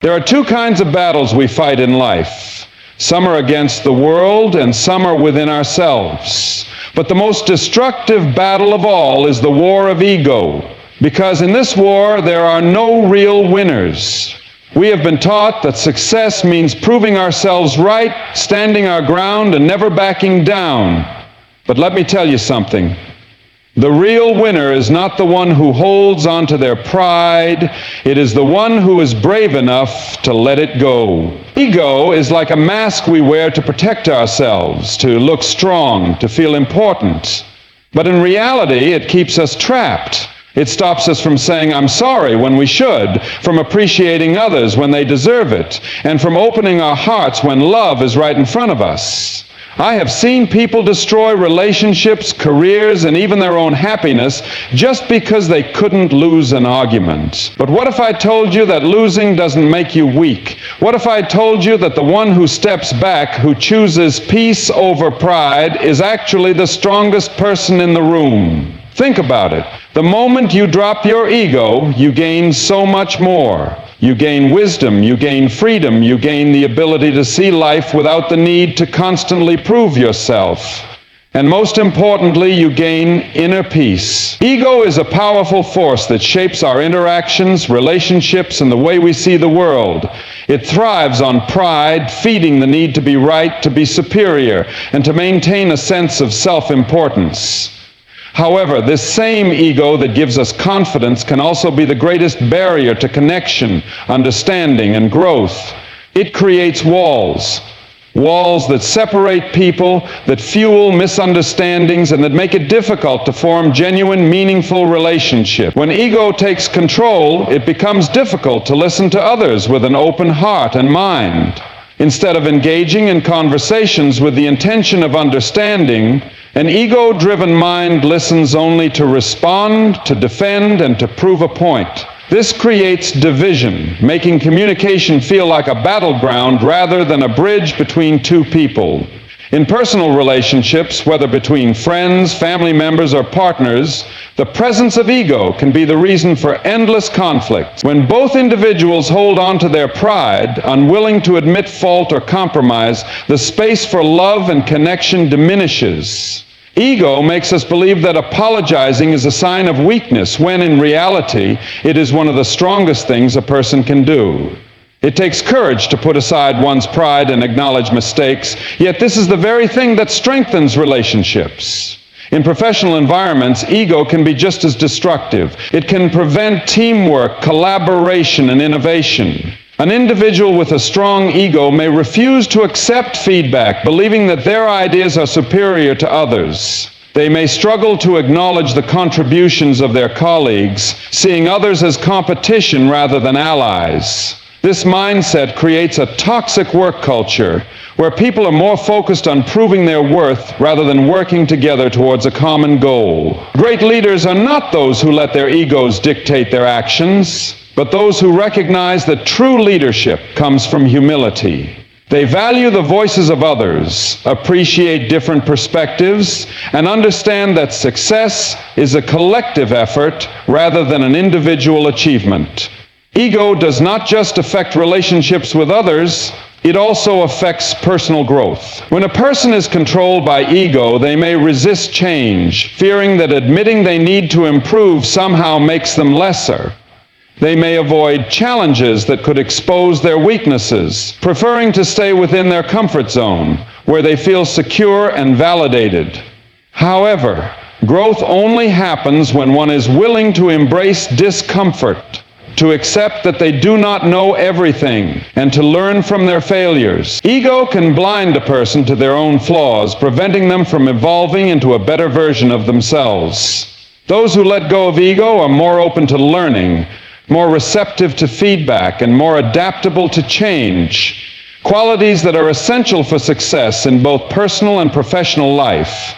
There are two kinds of battles we fight in life. Some are against the world and some are within ourselves. But the most destructive battle of all is the war of ego, because in this war there are no real winners. We have been taught that success means proving ourselves right, standing our ground, and never backing down. But let me tell you something. The real winner is not the one who holds on to their pride. It is the one who is brave enough to let it go. Ego is like a mask we wear to protect ourselves, to look strong, to feel important. But in reality, it keeps us trapped. It stops us from saying, "I'm sorry," when we should, from appreciating others when they deserve it, and from opening our hearts when love is right in front of us. I have seen people destroy relationships, careers, and even their own happiness just because they couldn't lose an argument. But what if I told you that losing doesn't make you weak? What if I told you that the one who steps back, who chooses peace over pride, is actually the strongest person in the room? Think about it. The moment you drop your ego, you gain so much more. You gain wisdom, you gain freedom, you gain the ability to see life without the need to constantly prove yourself. And most importantly, you gain inner peace. Ego is a powerful force that shapes our interactions, relationships, and the way we see the world. It thrives on pride, feeding the need to be right, to be superior, and to maintain a sense of self-importance. However, this same ego that gives us confidence can also be the greatest barrier to connection, understanding, and growth. It creates walls that separate people, that fuel misunderstandings, and that make it difficult to form genuine, meaningful relationships. When ego takes control, it becomes difficult to listen to others with an open heart and mind. Instead of engaging in conversations with the intention of understanding, an ego-driven mind listens only to respond, to defend, and to prove a point. This creates division, making communication feel like a battleground rather than a bridge between two people. In personal relationships, whether between friends, family members, or partners, the presence of ego can be the reason for endless conflict. When both individuals hold on to their pride, unwilling to admit fault or compromise, the space for love and connection diminishes. Ego makes us believe that apologizing is a sign of weakness, when in reality, it is one of the strongest things a person can do. It takes courage to put aside one's pride and acknowledge mistakes, yet this is the very thing that strengthens relationships. In professional environments, ego can be just as destructive. It can prevent teamwork, collaboration, and innovation. An individual with a strong ego may refuse to accept feedback, believing that their ideas are superior to others. They may struggle to acknowledge the contributions of their colleagues, seeing others as competition rather than allies. This mindset creates a toxic work culture where people are more focused on proving their worth rather than working together towards a common goal. Great leaders are not those who let their egos dictate their actions, but those who recognize that true leadership comes from humility. They value the voices of others, appreciate different perspectives, and understand that success is a collective effort rather than an individual achievement. Ego does not just affect relationships with others, it also affects personal growth. When a person is controlled by ego, they may resist change, fearing that admitting they need to improve somehow makes them lesser. They may avoid challenges that could expose their weaknesses, preferring to stay within their comfort zone, where they feel secure and validated. However, growth only happens when one is willing to embrace discomfort, to accept that they do not know everything, and to learn from their failures. Ego can blind a person to their own flaws, preventing them from evolving into a better version of themselves. Those who let go of ego are more open to learning, more receptive to feedback, and more adaptable to change, qualities that are essential for success in both personal and professional life.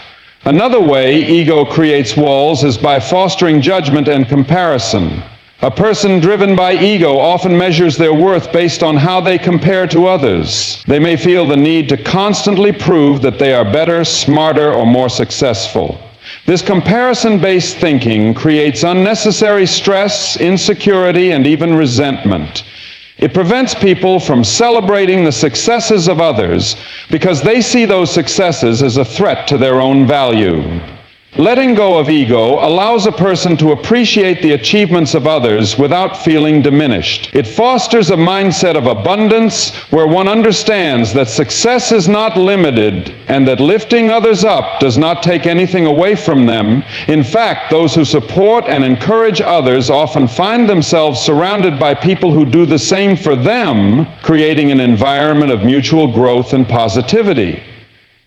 Another way ego creates walls is by fostering judgment and comparison. A person driven by ego often measures their worth based on how they compare to others. They may feel the need to constantly prove that they are better, smarter, or more successful. This comparison-based thinking creates unnecessary stress, insecurity, and even resentment. It prevents people from celebrating the successes of others because they see those successes as a threat to their own value. Letting go of ego allows a person to appreciate the achievements of others without feeling diminished. It fosters a mindset of abundance where one understands that success is not limited and that lifting others up does not take anything away from them. In fact, those who support and encourage others often find themselves surrounded by people who do the same for them, creating an environment of mutual growth and positivity.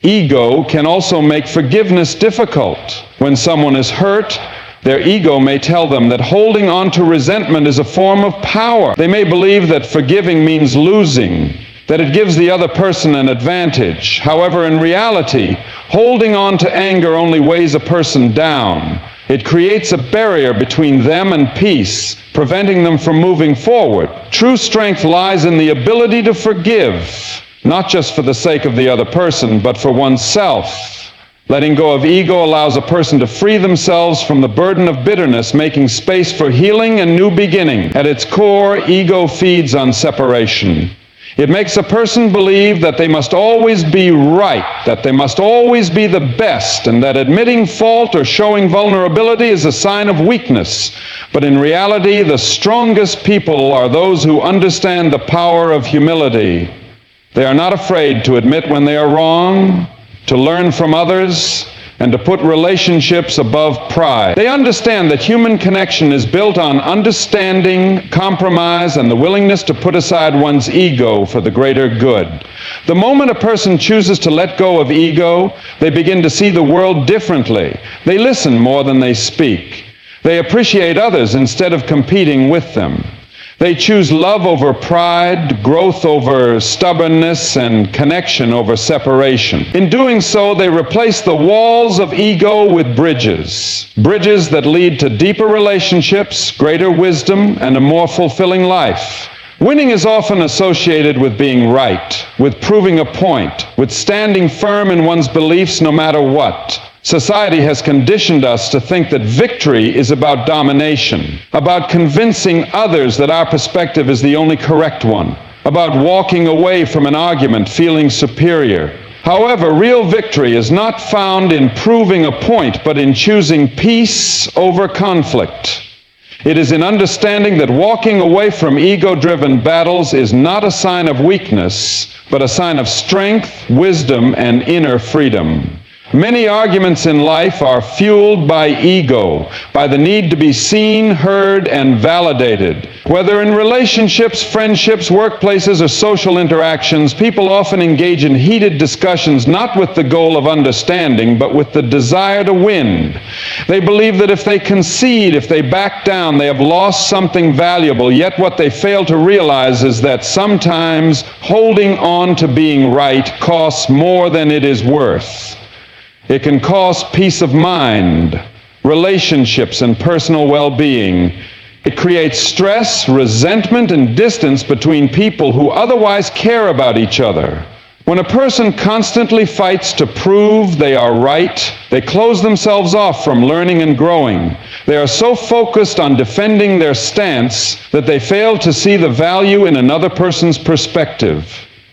Ego can also make forgiveness difficult. When someone is hurt, their ego may tell them that holding on to resentment is a form of power. They may believe that forgiving means losing, that it gives the other person an advantage. However, in reality, holding on to anger only weighs a person down. It creates a barrier between them and peace, preventing them from moving forward. True strength lies in the ability to forgive, not just for the sake of the other person, but for oneself. Letting go of ego allows a person to free themselves from the burden of bitterness, making space for healing and new beginning. At its core, ego feeds on separation. It makes a person believe that they must always be right, that they must always be the best, and that admitting fault or showing vulnerability is a sign of weakness. But in reality, the strongest people are those who understand the power of humility. They are not afraid to admit when they are wrong, to learn from others, and to put relationships above pride. They understand that human connection is built on understanding, compromise, and the willingness to put aside one's ego for the greater good. The moment a person chooses to let go of ego, they begin to see the world differently. They listen more than they speak. They appreciate others instead of competing with them. They choose love over pride, growth over stubbornness, and connection over separation. In doing so, they replace the walls of ego with bridges. Bridges that lead to deeper relationships, greater wisdom, and a more fulfilling life. Winning is often associated with being right, with proving a point, with standing firm in one's beliefs no matter what. Society has conditioned us to think that victory is about domination, about convincing others that our perspective is the only correct one, about walking away from an argument feeling superior. However, real victory is not found in proving a point, but in choosing peace over conflict. It is in understanding that walking away from ego-driven battles is not a sign of weakness, but a sign of strength, wisdom, and inner freedom. Many arguments in life are fueled by ego, by the need to be seen, heard, and validated. Whether in relationships, friendships, workplaces, or social interactions, people often engage in heated discussions not with the goal of understanding, but with the desire to win. They believe that if they concede, if they back down, they have lost something valuable, yet what they fail to realize is that sometimes holding on to being right costs more than it is worth. It can cost peace of mind, relationships, and personal well-being. It creates stress, resentment, and distance between people who otherwise care about each other. When a person constantly fights to prove they are right, they close themselves off from learning and growing. They are so focused on defending their stance that they fail to see the value in another person's perspective.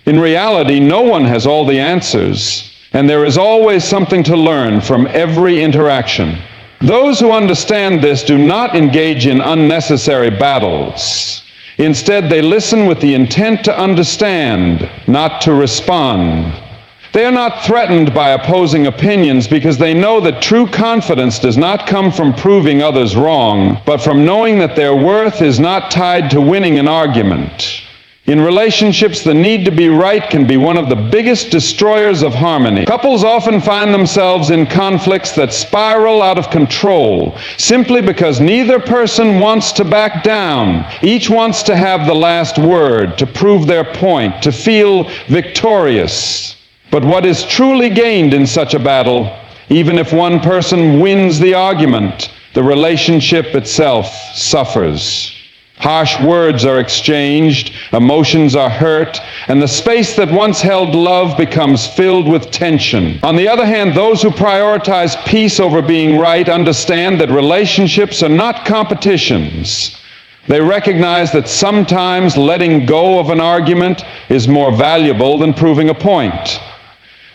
In reality, no one has all the answers, and there is always something to learn from every interaction. Those who understand this do not engage in unnecessary battles. Instead, they listen with the intent to understand, not to respond. They are not threatened by opposing opinions because they know that true confidence does not come from proving others wrong, but from knowing that their worth is not tied to winning an argument. In relationships, the need to be right can be one of the biggest destroyers of harmony. Couples often find themselves in conflicts that spiral out of control simply because neither person wants to back down. Each wants to have the last word, to prove their point, to feel victorious. But what is truly gained in such a battle, even if one person wins the argument, the relationship itself suffers. Harsh words are exchanged, emotions are hurt, and the space that once held love becomes filled with tension. On the other hand, those who prioritize peace over being right understand that relationships are not competitions. They recognize that sometimes letting go of an argument is more valuable than proving a point.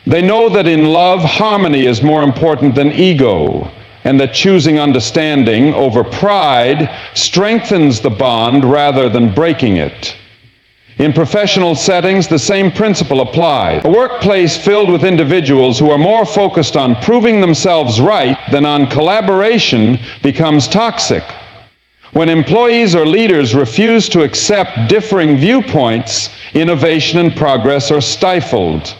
They know that in love, harmony is more important than ego, and that choosing understanding over pride strengthens the bond rather than breaking it. In professional settings, the same principle applies. A workplace filled with individuals who are more focused on proving themselves right than on collaboration becomes toxic. When employees or leaders refuse to accept differing viewpoints, innovation and progress are stifled.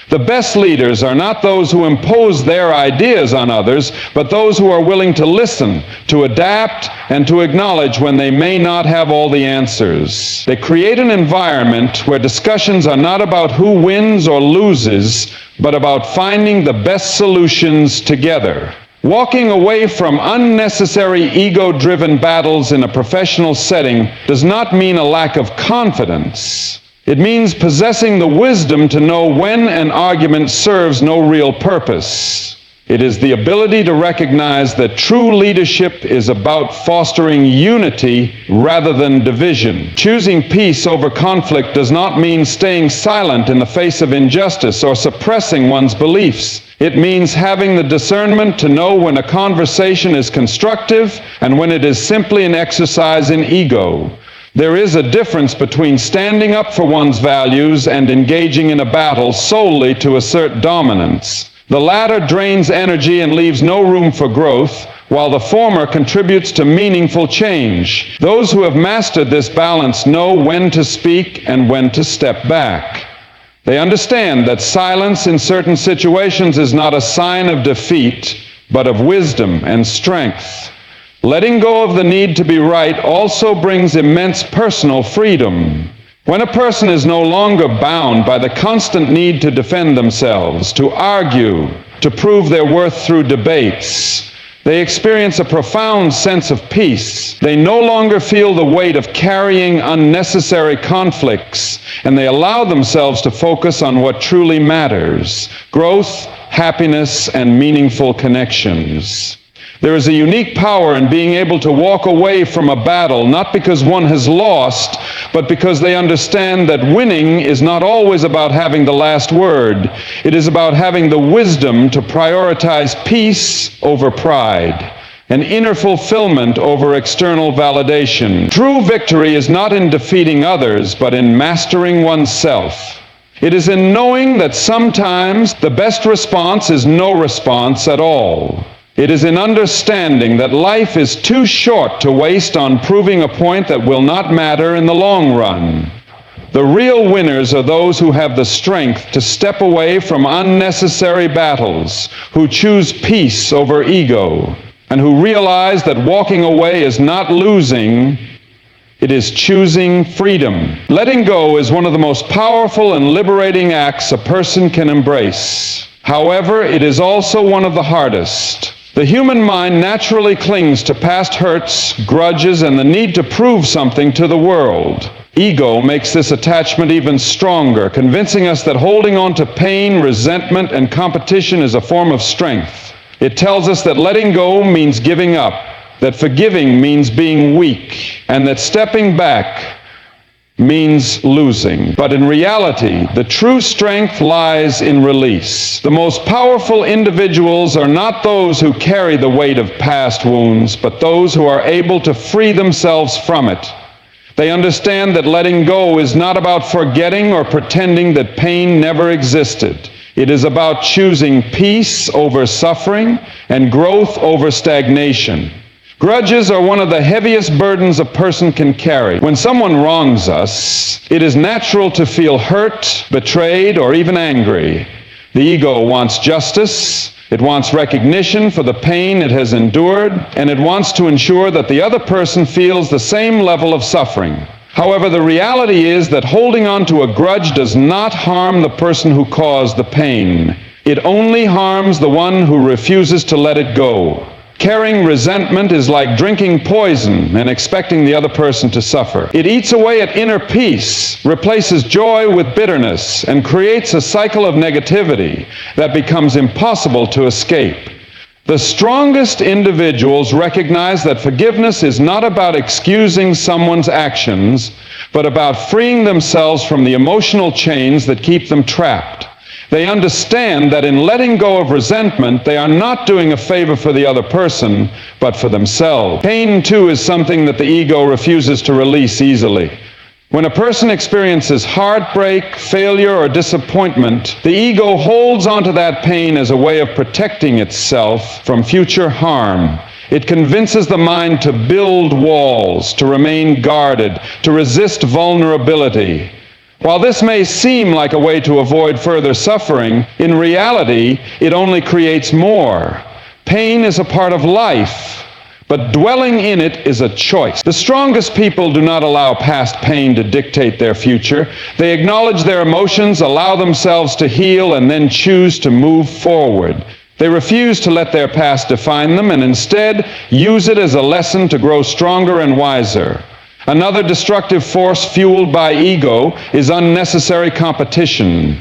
The best leaders are not those who impose their ideas on others, but those who are willing to listen, to adapt, and to acknowledge when they may not have all the answers. They create an environment where discussions are not about who wins or loses, but about finding the best solutions together. Walking away from unnecessary ego-driven battles in a professional setting does not mean a lack of confidence. It means possessing the wisdom to know when an argument serves no real purpose. It is the ability to recognize that true leadership is about fostering unity rather than division. Choosing peace over conflict does not mean staying silent in the face of injustice or suppressing one's beliefs. It means having the discernment to know when a conversation is constructive and when it is simply an exercise in ego. There is a difference between standing up for one's values and engaging in a battle solely to assert dominance. The latter drains energy and leaves no room for growth, while the former contributes to meaningful change. Those who have mastered this balance know when to speak and when to step back. They understand that silence in certain situations is not a sign of defeat, but of wisdom and strength. Letting go of the need to be right also brings immense personal freedom. When a person is no longer bound by the constant need to defend themselves, to argue, to prove their worth through debates, they experience a profound sense of peace. They no longer feel the weight of carrying unnecessary conflicts, and they allow themselves to focus on what truly matters: growth, happiness, and meaningful connections. There is a unique power in being able to walk away from a battle, not because one has lost, but because they understand that winning is not always about having the last word. It is about having the wisdom to prioritize peace over pride, and inner fulfillment over external validation. True victory is not in defeating others, but in mastering oneself. It is in knowing that sometimes the best response is no response at all. It is in understanding that life is too short to waste on proving a point that will not matter in the long run. The real winners are those who have the strength to step away from unnecessary battles, who choose peace over ego, and who realize that walking away is not losing, it is choosing freedom. Letting go is one of the most powerful and liberating acts a person can embrace. However, it is also one of the hardest. The human mind naturally clings to past hurts, grudges, and the need to prove something to the world. Ego makes this attachment even stronger, convincing us that holding on to pain, resentment, and competition is a form of strength. It tells us that letting go means giving up, that forgiving means being weak, and that stepping back means losing. But in reality, the true strength lies in release. The most powerful individuals are not those who carry the weight of past wounds, but those who are able to free themselves from it. They understand that letting go is not about forgetting or pretending that pain never existed. It is about choosing peace over suffering and growth over stagnation. Grudges are one of the heaviest burdens a person can carry. When someone wrongs us, it is natural to feel hurt, betrayed, or even angry. The ego wants justice, it wants recognition for the pain it has endured, and it wants to ensure that the other person feels the same level of suffering. However, the reality is that holding on to a grudge does not harm the person who caused the pain. It only harms the one who refuses to let it go. Carrying resentment is like drinking poison and expecting the other person to suffer. It eats away at inner peace, replaces joy with bitterness, and creates a cycle of negativity that becomes impossible to escape. The strongest individuals recognize that forgiveness is not about excusing someone's actions, but about freeing themselves from the emotional chains that keep them trapped. They understand that in letting go of resentment, they are not doing a favor for the other person, but for themselves. Pain, too, is something that the ego refuses to release easily. When a person experiences heartbreak, failure, or disappointment, the ego holds onto that pain as a way of protecting itself from future harm. It convinces the mind to build walls, to remain guarded, to resist vulnerability. While this may seem like a way to avoid further suffering, in reality, it only creates more. Pain is a part of life, but dwelling in it is a choice. The strongest people do not allow past pain to dictate their future. They acknowledge their emotions, allow themselves to heal, and then choose to move forward. They refuse to let their past define them, and instead use it as a lesson to grow stronger and wiser. Another destructive force fueled by ego is unnecessary competition.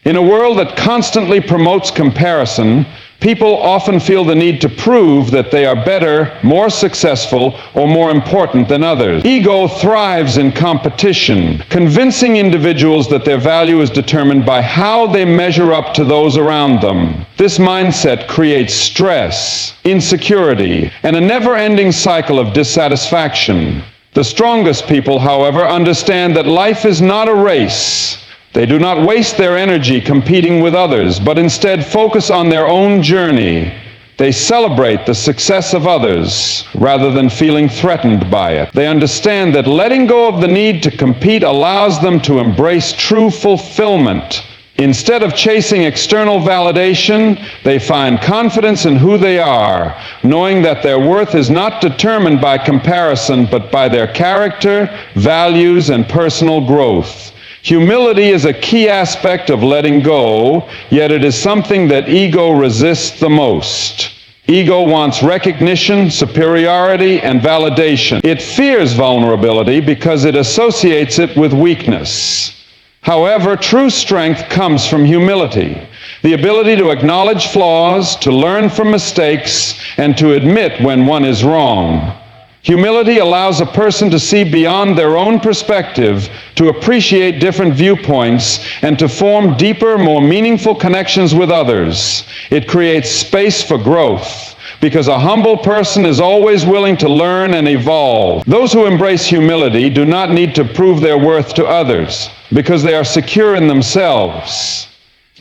In a world that constantly promotes comparison, people often feel the need to prove that they are better, more successful, or more important than others. Ego thrives in competition, convincing individuals that their value is determined by how they measure up to those around them. This mindset creates stress, insecurity, and a never-ending cycle of dissatisfaction. The strongest people, however, understand that life is not a race. They do not waste their energy competing with others, but instead focus on their own journey. They celebrate the success of others rather than feeling threatened by it. They understand that letting go of the need to compete allows them to embrace true fulfillment. Instead of chasing external validation, they find confidence in who they are, knowing that their worth is not determined by comparison, but by their character, values, and personal growth. Humility is a key aspect of letting go, yet it is something that ego resists the most. Ego wants recognition, superiority, and validation. It fears vulnerability because it associates it with weakness. However, true strength comes from humility, the ability to acknowledge flaws, to learn from mistakes, and to admit when one is wrong. Humility allows a person to see beyond their own perspective, to appreciate different viewpoints, and to form deeper, more meaningful connections with others. It creates space for growth, because a humble person is always willing to learn and evolve. Those who embrace humility do not need to prove their worth to others, because they are secure in themselves.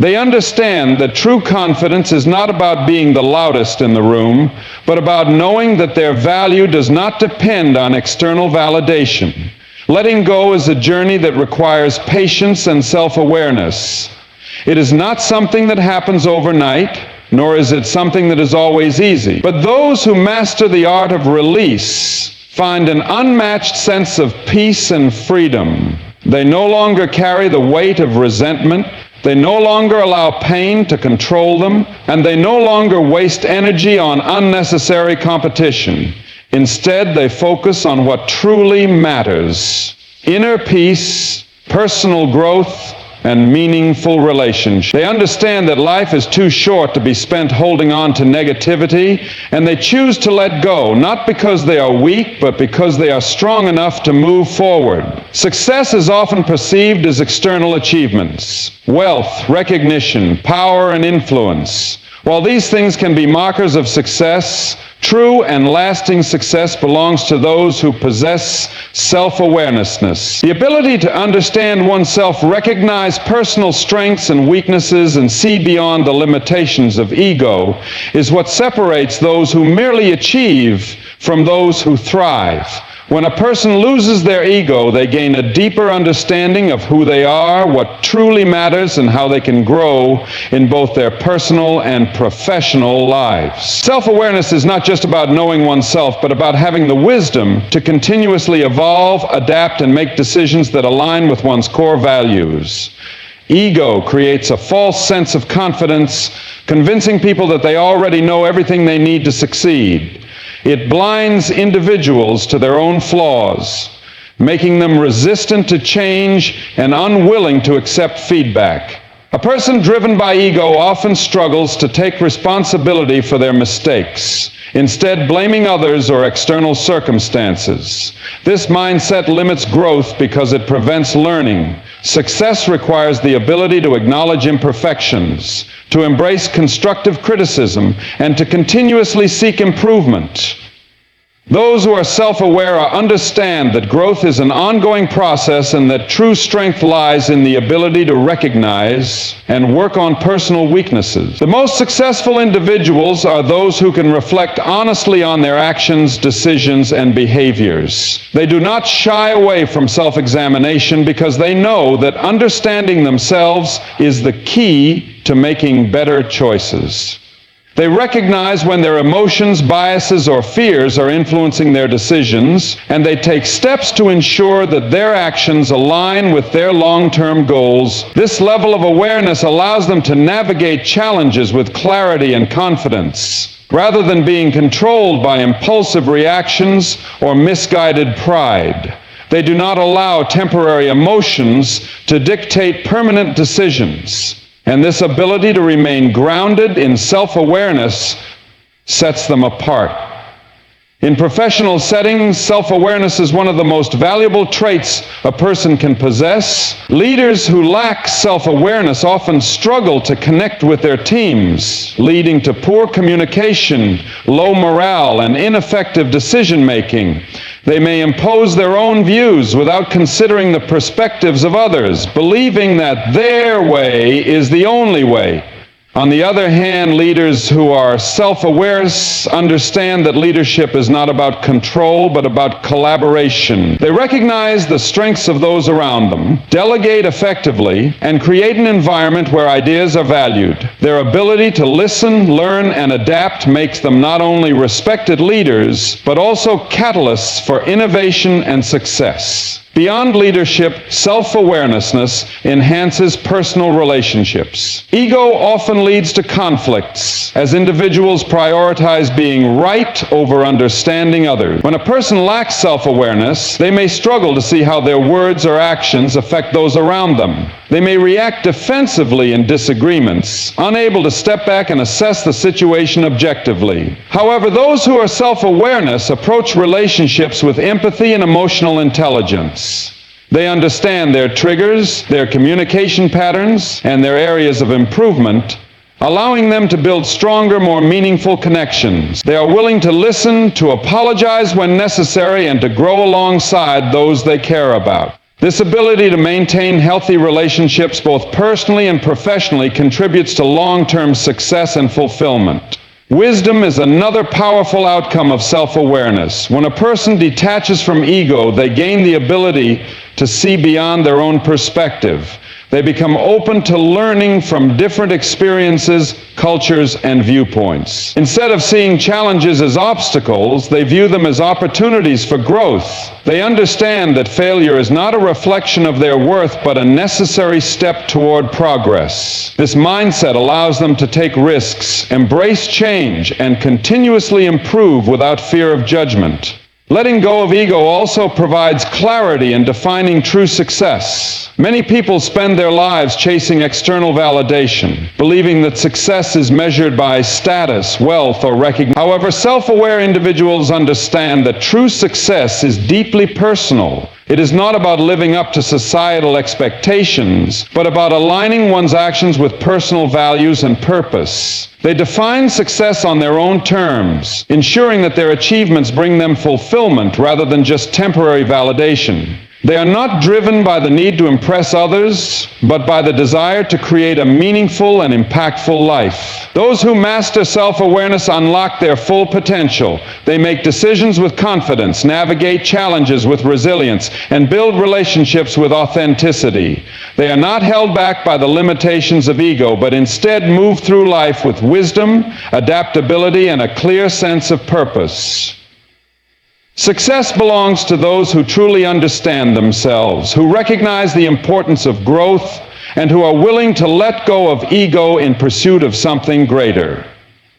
They understand that true confidence is not about being the loudest in the room, but about knowing that their value does not depend on external validation. Letting go is a journey that requires patience and self-awareness. It is not something that happens overnight, nor is it something that is always easy. But those who master the art of release find an unmatched sense of peace and freedom. They no longer carry the weight of resentment. They no longer allow pain to control them, and they no longer waste energy on unnecessary competition. Instead, they focus on what truly matters: inner peace, personal growth, and meaningful relationships. They understand that life is too short to be spent holding on to negativity, and they choose to let go, not because they are weak, but because they are strong enough to move forward. Success is often perceived as external achievements: wealth, recognition, power, and influence. While these things can be markers of success, true and lasting success belongs to those who possess self-awareness. The ability to understand oneself, recognize personal strengths and weaknesses, and see beyond the limitations of ego is what separates those who merely achieve from those who thrive. When a person loses their ego, they gain a deeper understanding of who they are, what truly matters, and how they can grow in both their personal and professional lives. Self-awareness is not just about knowing oneself, but about having the wisdom to continuously evolve, adapt, and make decisions that align with one's core values. Ego creates a false sense of confidence, convincing people that they already know everything they need to succeed. It blinds individuals to their own flaws, making them resistant to change and unwilling to accept feedback. A person driven by ego often struggles to take responsibility for their mistakes, instead blaming others or external circumstances. This mindset limits growth because it prevents learning. Success requires the ability to acknowledge imperfections, to embrace constructive criticism, and to continuously seek improvement. Those who are self-aware understand that growth is an ongoing process and that true strength lies in the ability to recognize and work on personal weaknesses. The most successful individuals are those who can reflect honestly on their actions, decisions, and behaviors. They do not shy away from self-examination because they know that understanding themselves is the key to making better choices. They recognize when their emotions, biases, or fears are influencing their decisions, and they take steps to ensure that their actions align with their long-term goals. This level of awareness allows them to navigate challenges with clarity and confidence, rather than being controlled by impulsive reactions or misguided pride. They do not allow temporary emotions to dictate permanent decisions. And this ability to remain grounded in self-awareness sets them apart. In professional settings, self-awareness is one of the most valuable traits a person can possess. Leaders who lack self-awareness often struggle to connect with their teams, leading to poor communication, low morale, and ineffective decision-making. They may impose their own views without considering the perspectives of others, believing that their way is the only way. On the other hand, leaders who are self-aware understand that leadership is not about control, but about collaboration. They recognize the strengths of those around them, delegate effectively, and create an environment where ideas are valued. Their ability to listen, learn, and adapt makes them not only respected leaders, but also catalysts for innovation and success. Beyond leadership, self-awareness enhances personal relationships. Ego often leads to conflicts, as individuals prioritize being right over understanding others. When a person lacks self-awareness, they may struggle to see how their words or actions affect those around them. They may react defensively in disagreements, unable to step back and assess the situation objectively. However, those who are self-awareness approach relationships with empathy and emotional intelligence. They understand their triggers, their communication patterns, and their areas of improvement, allowing them to build stronger, more meaningful connections. They are willing to listen, to apologize when necessary, and to grow alongside those they care about. This ability to maintain healthy relationships both personally and professionally contributes to long-term success and fulfillment. Wisdom is another powerful outcome of self-awareness. When a person detaches from ego, they gain the ability to see beyond their own perspective. They become open to learning from different experiences, cultures, and viewpoints. Instead of seeing challenges as obstacles, they view them as opportunities for growth. They understand that failure is not a reflection of their worth, but a necessary step toward progress. This mindset allows them to take risks, embrace change, and continuously improve without fear of judgment. Letting go of ego also provides clarity in defining true success. Many people spend their lives chasing external validation, believing that success is measured by status, wealth, or recognition. However, self-aware individuals understand that true success is deeply personal. It is not about living up to societal expectations, but about aligning one's actions with personal values and purpose. They define success on their own terms, ensuring that their achievements bring them fulfillment rather than just temporary validation. They are not driven by the need to impress others, but by the desire to create a meaningful and impactful life. Those who master self-awareness unlock their full potential. They make decisions with confidence, navigate challenges with resilience, and build relationships with authenticity. They are not held back by the limitations of ego, but instead move through life with wisdom, adaptability, and a clear sense of purpose. Success belongs to those who truly understand themselves, who recognize the importance of growth, and who are willing to let go of ego in pursuit of something greater.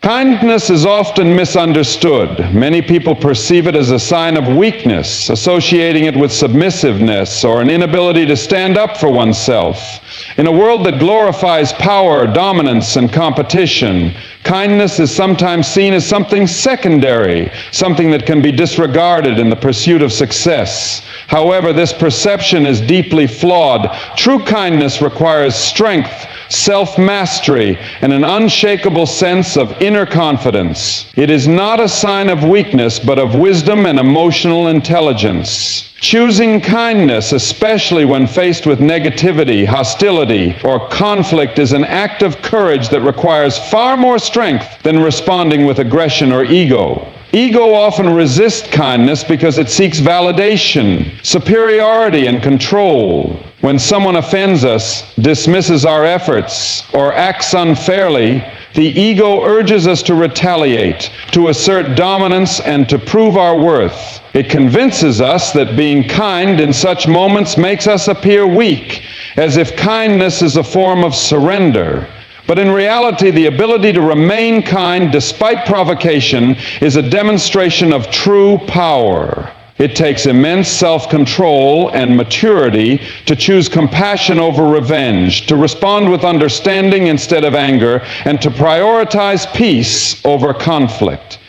Kindness is often misunderstood. Many people perceive it as a sign of weakness, associating it with submissiveness or an inability to stand up for oneself. In a world that glorifies power, dominance, and competition, kindness is sometimes seen as something secondary, something that can be disregarded in the pursuit of success. However, this perception is deeply flawed. True kindness requires strength, self-mastery, and an unshakable sense of inner confidence. It is not a sign of weakness, but of wisdom and emotional intelligence. Choosing kindness, especially when faced with negativity, hostility, or conflict, is an act of courage that requires far more strength than responding with aggression or ego. Ego often resists kindness because it seeks validation, superiority, and control. When someone offends us, dismisses our efforts, or acts unfairly, the ego urges us to retaliate, to assert dominance, and to prove our worth. It convinces us that being kind in such moments makes us appear weak, as if kindness is a form of surrender. But in reality, the ability to remain kind despite provocation is a demonstration of true power. It takes immense self-control and maturity to choose compassion over revenge, to respond with understanding instead of anger, and to prioritize peace over conflict.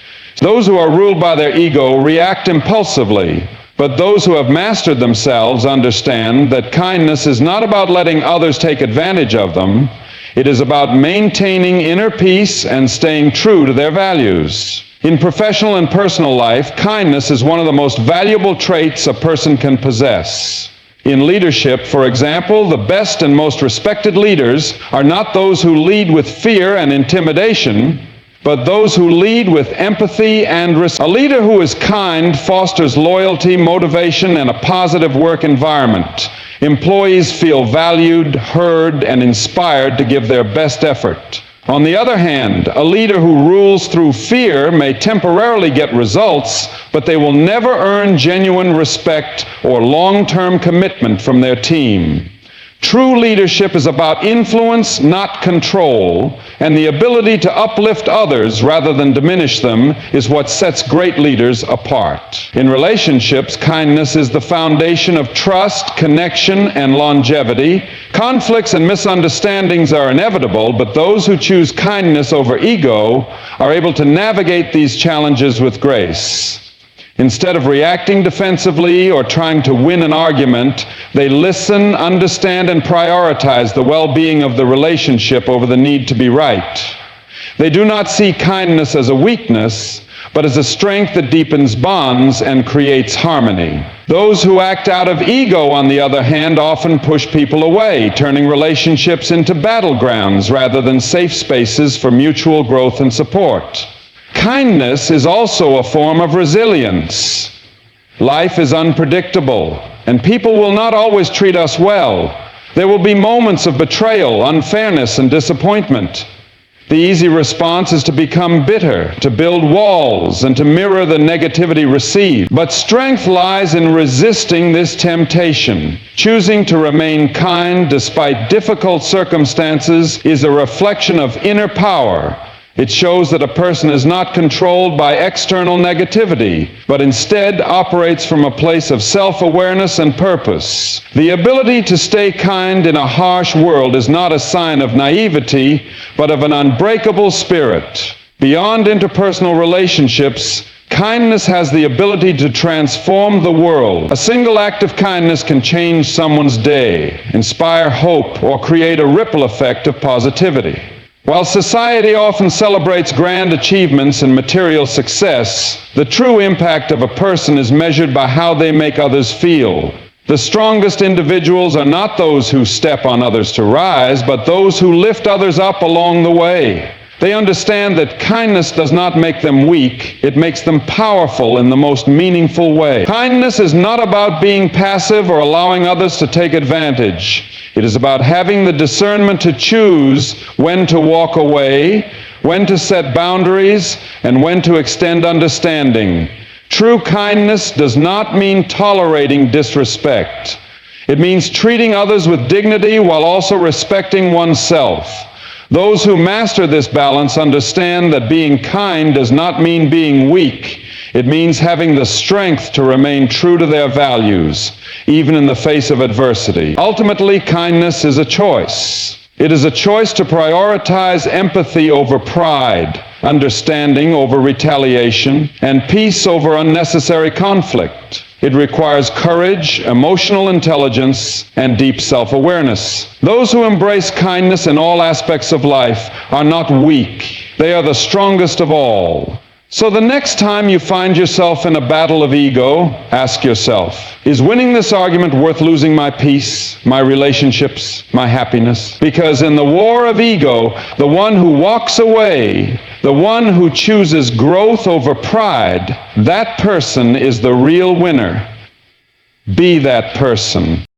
Those who are ruled by their ego react impulsively, but those who have mastered themselves understand that kindness is not about letting others take advantage of them. It is about maintaining inner peace and staying true to their values. In professional and personal life, kindness is one of the most valuable traits a person can possess. In leadership, for example, the best and most respected leaders are not those who lead with fear and intimidation, but those who lead with empathy and respect. A leader who is kind fosters loyalty, motivation, and a positive work environment. Employees feel valued, heard, and inspired to give their best effort. On the other hand, a leader who rules through fear may temporarily get results, but they will never earn genuine respect or long-term commitment from their team. True leadership is about influence, not control, and the ability to uplift others rather than diminish them is what sets great leaders apart. In relationships, kindness is the foundation of trust, connection, and longevity. Conflicts and misunderstandings are inevitable, but those who choose kindness over ego are able to navigate these challenges with grace. Instead of reacting defensively or trying to win an argument, they listen, understand, and prioritize the well-being of the relationship over the need to be right. They do not see kindness as a weakness, but as a strength that deepens bonds and creates harmony. Those who act out of ego, on the other hand, often push people away, turning relationships into battlegrounds rather than safe spaces for mutual growth and support. Kindness is also a form of resilience. Life is unpredictable, and people will not always treat us well. There will be moments of betrayal, unfairness, and disappointment. The easy response is to become bitter, to build walls, and to mirror the negativity received. But strength lies in resisting this temptation. Choosing to remain kind despite difficult circumstances is a reflection of inner power. It shows that a person is not controlled by external negativity, but instead operates from a place of self-awareness and purpose. The ability to stay kind in a harsh world is not a sign of naivety, but of an unbreakable spirit. Beyond interpersonal relationships, kindness has the ability to transform the world. A single act of kindness can change someone's day, inspire hope, or create a ripple effect of positivity. While society often celebrates grand achievements and material success, the true impact of a person is measured by how they make others feel. The strongest individuals are not those who step on others to rise, but those who lift others up along the way. They understand that kindness does not make them weak, it makes them powerful in the most meaningful way. Kindness is not about being passive or allowing others to take advantage. It is about having the discernment to choose when to walk away, when to set boundaries, and when to extend understanding. True kindness does not mean tolerating disrespect. It means treating others with dignity while also respecting oneself. Those who master this balance understand that being kind does not mean being weak. It means having the strength to remain true to their values, even in the face of adversity. Ultimately, kindness is a choice. It is a choice to prioritize empathy over pride, understanding over retaliation, and peace over unnecessary conflict. It requires courage, emotional intelligence, and deep self-awareness. Those who embrace kindness in all aspects of life are not weak. They are the strongest of all. So the next time you find yourself in a battle of ego, ask yourself, is winning this argument worth losing my peace, my relationships, my happiness? Because in the war of ego, the one who walks away, the one who chooses growth over pride, that person is the real winner. Be that person.